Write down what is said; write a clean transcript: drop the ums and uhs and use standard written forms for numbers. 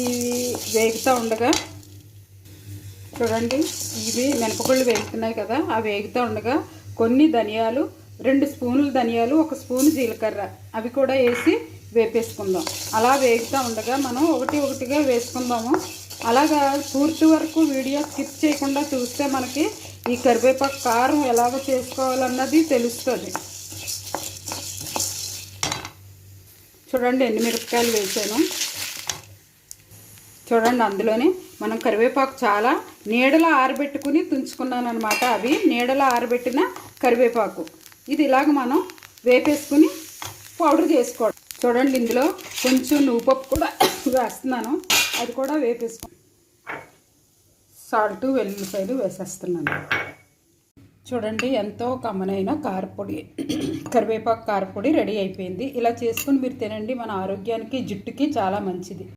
ఇవి వేగుతూ ఉండగా చూడండి, ఇవి మినపగుళ్ళు వేగుతున్నాయి కదా, ఆ వేగుతూ ఉండగా కొన్ని ధనియాలు, 2 స్పూన్లు ధనియాలు, 1 స్పూన్ జీలకర్ర అవి కూడా వేసి వేపేసుకుందాం. అలా వేగుతూ ఉండగా మనం ఒకటి ఒకటిగా వేసుకుందాము. అలాగా పూర్తి వరకు వీడియో స్కిప్ చేయకుండా చూస్తే మనకి ఈ కరివేపాకు కారం ఎలాగ చేసుకోవాలన్నది తెలుస్తుంది. చూడండి, ఎండుమిరపకాయలు వేసాను. చూడండి, అందులోనే మనం కరివేపాకు చాలా నీడలో ఆరబెట్టుకుని తుంచుకున్నాను అనమాట. అవి నీడలో ఆరబెట్టిన కరివేపాకు. ఇది ఇలాగ మనం వేపేసుకుని పౌడర్ చేసుకోవడం. చూడండి, ఇందులో కొంచెం నువ్వుపప్పు కూడా వేస్తున్నాను, అది కూడా వేపేసుకో. సాల్ట్, వెల్లుల్లిపాయలు వేసేస్తున్నాను. చూడండి, ఎంతో కమ్మనైన కారపొడి, కరివేపాకు కారపొడి రెడీ అయిపోయింది. ఇలా చేసుకుని మీరు తినండి, మన ఆరోగ్యానికి, జుట్టుకి చాలా మంచిది.